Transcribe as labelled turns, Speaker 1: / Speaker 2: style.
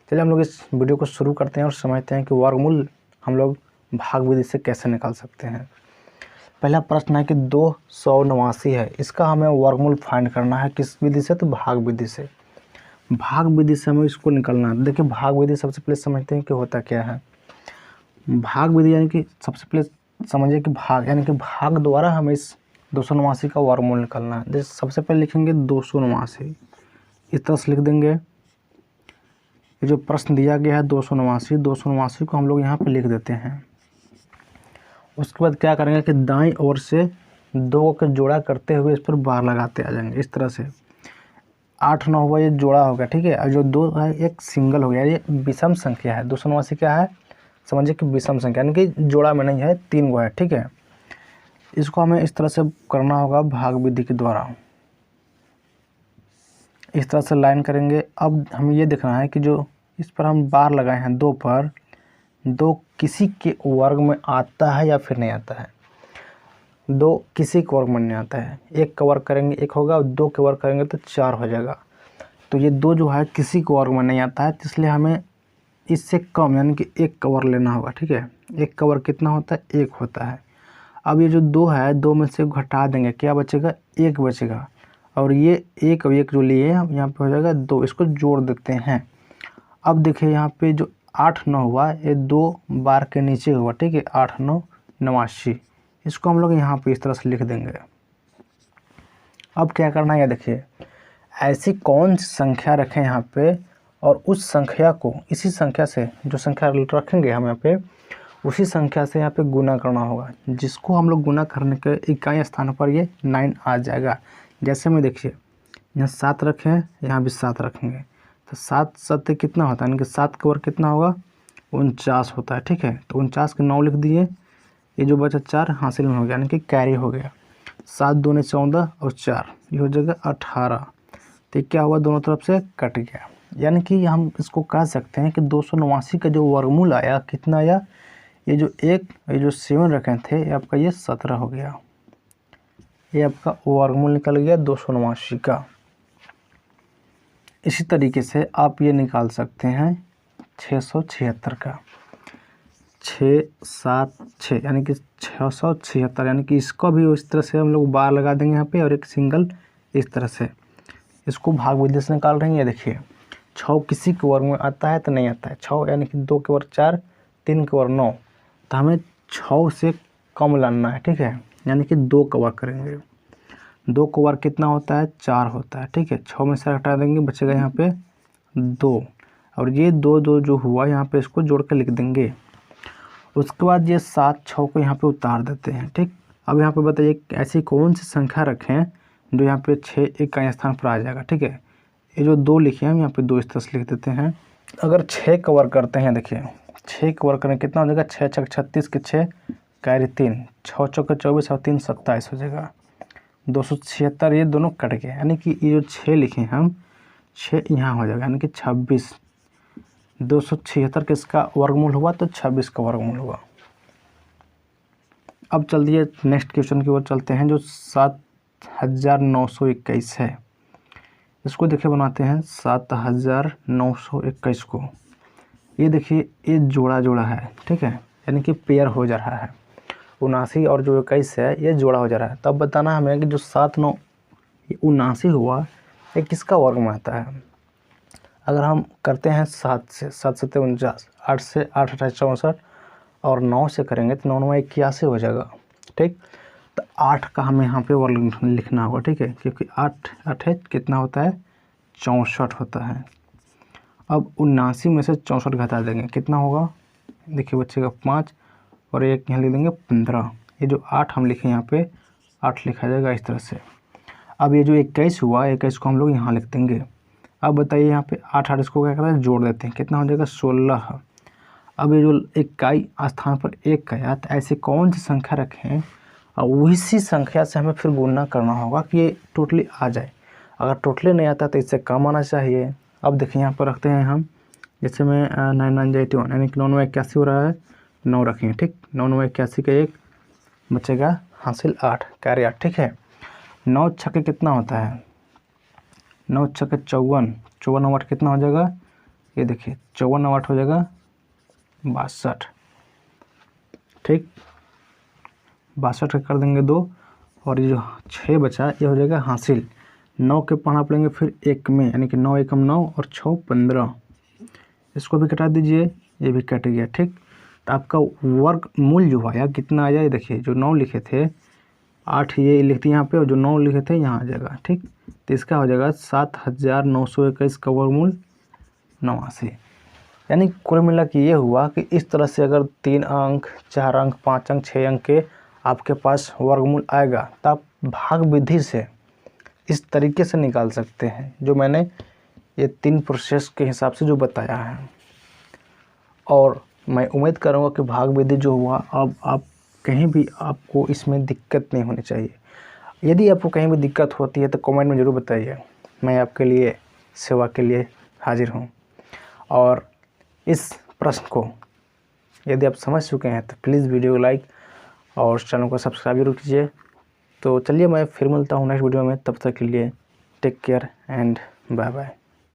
Speaker 1: चलिए हम लोग इस वीडियो को शुरू करते हैं और समझते हैं कि वर्गमूल हम लोग भाग विधि से कैसे निकाल सकते हैं। पहला प्रश्न है कि 289 है, इसका हमें वर्गमूल फाइंड करना है। किस विधि से? तो भाग विधि से। भाग विधि से हमें इसको निकालना है। देखिए भाग विधि सबसे पहले समझते हैं कि होता क्या है। भाग विधि यानी कि सबसे पहले समझिए कि भाग यानी कि भाग द्वारा हमें इस 289 का वर्गमूल निकालना है। जैसे सबसे पहले लिखेंगे 289, इस तरह से लिख देंगे। ये जो प्रश्न दिया गया है 289 को हम लोग यहाँ पे लिख देते हैं। उसके बाद क्या करेंगे कि दाईं ओर से 2 का जोड़ा करते हुए इस पर बार लगाते आ जाएंगे इस तरह से। 8 9 हुआ, ये जोड़ा हो गया, ठीक है। और जो 2 है एक सिंगल हो गया, ये विषम संख्या है। 289 क्या है? समझिए कि विषम संख्या यानी कि जोड़ा में नहीं है, 3 गो है, ठीक है। इसको हमें इस तरह से करना होगा भाग विधि के द्वारा। इस तरह से लाइन करेंगे। अब हमें ये देखना है कि जो इस पर हम बार लगाए हैं 2 पर, 2 किसी के वर्ग में आता है या फिर नहीं आता है। 2 किसी के वर्ग में नहीं आता है। 1 का वर्ग करेंगे 1 होगा, और 2 के वर्ग करेंगे तो 4 हो जाएगा। तो ये 2 जो है किसी के वर्ग में नहीं आता है, तो इसलिए हमें इससे कम यानी कि 1 का वर्ग लेना होगा, ठीक है। 1 का वर्ग कितना होता है? 1 होता है। अब ये जो 2 है, 2 में से घटा देंगे, क्या बचेगा? 1 बचेगा। और ये 1 और 1 जो लिए हम यहाँ पे हो जाएगा 2, इसको जोड़ देते हैं। अब देखिए यहाँ पे जो 8 9 हुआ, ये 2 बार के नीचे हुआ, ठीक है। 8 9 89, इसको हम लोग यहाँ पे इस तरह से लिख देंगे। अब क्या करना है, ये देखिए ऐसी कौन सी संख्या रखें यहाँ पे, और उस संख्या को इसी संख्या से, जो संख्या रखेंगे हम यहाँ पे, उसी संख्या से यहाँ पे गुना करना होगा, जिसको हम लोग गुना करने के इकाई स्थान पर ये 9 आ जाएगा। जैसे में देखिए यहाँ 7 रखे हैं, यहाँ भी 7 रखेंगे, तो 7 7 कितना होता है, यानी कि 7 का वर्ग कितना होगा? 49 होता है, ठीक है। तो 49 के 9 लिख दिए, ये जो बचा 4 हासिल में हो गया, यानी कि कैरी हो गया। 7 दूनी 14 और 4 ये हो जाएगा 18। तो क्या हुआ? दोनों तरफ से कट गया। यानी कि हम इसको कह सकते हैं कि 289 का जो वर्गमूल आया कितना आया? ये जो 1 ये जो 7 रखे थे, ये आपका ये 17 हो गया। ये आपका वर्गमूल निकल गया 289 का। इसी तरीके से आप ये निकाल सकते हैं 676 का। 6 7 6 यानी कि 676, यानी कि इसको भी इस तरह से हम लोग बार लगा देंगे यहाँ पे, और एक सिंगल इस तरह से। इसको भाग विधि से निकाल रहे हैं। ये देखिए 6 किसी के वर्ग में आता है तो नहीं आता है। 6 यानी कि 2 के वर्ग 4, 3 के वर्ग 9, तो हमें 6 से कम लाना है, ठीक है। यानी कि 2 का वर्ग करेंगे। 2 का वर्ग कितना होता है? 4 होता है, ठीक है। 6 में से हटा देंगे, बचेगा यहाँ पे 2, और ये 2 2 जो हुआ यहाँ पे इसको जोड़ कर लिख देंगे। उसके बाद ये 7 6 को यहाँ पे उतार देते हैं, ठीक। अब यहाँ पे बताइए ऐसी कौन सी संख्या रखें जो यहाँ पे 6 इकाई स्थान पर आ जाएगा, ठीक है। ये जो 2 लिखे हैं हम यहाँ पे 2 इस तरह से लिख देते हैं। अगर 6 का वर्ग करते हैं, देखिए 6 का वर्ग करें कितना हो जाएगा? 6 6 36 के 6 कैरी 3, 6 चौके 24 और 3 27 हो जाएगा। 276 ये दोनों कट गए, यानी कि ये जो 6 लिखे हम 6 यहाँ हो जाएगा, यानी कि 26। 276 किसका वर्गमूल हुआ? तो 26 का वर्गमूल हुआ। अब चलिए नेक्स्ट क्वेश्चन की ओर चलते हैं, जो 7921 है। इसको देखिए बनाते हैं 7921 को। ये देखिए ये जोड़ा जोड़ा है, ठीक है, यानी कि पेयर हो जा रहा है। 79 और जो 21 है ये जोड़ा हो जा रहा है। तब बताना हमें कि जो 7 9 79 हुआ ये किसका वर्ग में आता है। अगर हम करते हैं 7 से 7 7 49, 8 से 8 28 64, और 9 से करेंगे तो 9 9 81 हो जाएगा, ठीक। तो 8 का हमें यहाँ पे वर्ग लिखना होगा, ठीक है, क्योंकि 8 8 है कितना होता है? 64 होता है। अब 79 में से 64 घटा देंगे, कितना होगा? देखिए बचेगा 5, और एक यहाँ लिख देंगे 15। ये जो 8 हम लिखे यहाँ पे 8 लिखा जाएगा इस तरह से। अब ये जो 21 हुआ, 21 को हम लोग यहाँ लिख देंगे। अब बताइए यहाँ पे 8 8 इसको क्या करते हैं? जोड़ देते हैं, कितना हो जाएगा? 16। अब ये जो इकाई स्थान पर 1 का आया, तो ऐसे कौन सी संख्या रखें और उसी संख्या से हमें फिर गुणा करना होगा कि ये टोटली आ जाए। अगर टोटली नहीं आता तो इससे कम आना चाहिए। अब देखिए यहाँ पर रखते हैं हम, जैसे में 9 9 81, यानी कि 9 9 81 हो रहा है, 9 रखेंगे, ठीक। 9 9 81 का 1 बचेगा, हासिल 8 कैरी 8, ठीक है। 9 छक्के कितना होता है? 9 छक्के 54, 54 और 8 कितना हो जाएगा? ये देखिए 54 9 8 हो जाएगा 62, ठीक। 62 का कर देंगे 2, और ये जो 6 बचा ये हो जाएगा हासिल। 9 के पढ़ा पड़ेंगे फिर 1 में, यानी कि 9 एकम 9 और 6 15, इसको भी कटा दीजिए, ये भी कट गया, ठीक। तो आपका वर्ग मूल जो आया कितना आया, ये देखिए जो 9 लिखे थे 8 ये लिख दिए यहाँ पे, और जो 9 लिखे थे यहाँ आ जाएगा, ठीक। तो इसका हो जाएगा 7921 का वर्गमूल 89। यानी कुल मिला के ये हुआ कि इस तरह से अगर 3 अंक 4 अंक 5 अंक 6 अंक के आपके पास वर्गमूल आएगा तो आप भाग विधि से इस तरीके से निकाल सकते हैं, जो मैंने ये 3 प्रोसेस के हिसाब से जो बताया है। और मैं उम्मीद करूँगा कि भाग विधि जो हुआ अब आप कहीं भी आपको इसमें दिक्कत नहीं होनी चाहिए। यदि आपको कहीं भी दिक्कत होती है तो कमेंट में ज़रूर बताइए, मैं आपके लिए सेवा के लिए हाजिर हूँ। और इस प्रश्न को यदि आप समझ चुके हैं तो प्लीज़ वीडियो को लाइक और चैनल को सब्सक्राइब जरूर कीजिए। तो चलिए मैं फिर मिलता हूँ नेक्स्ट वीडियो में, तब तक के लिए take care and bye bye.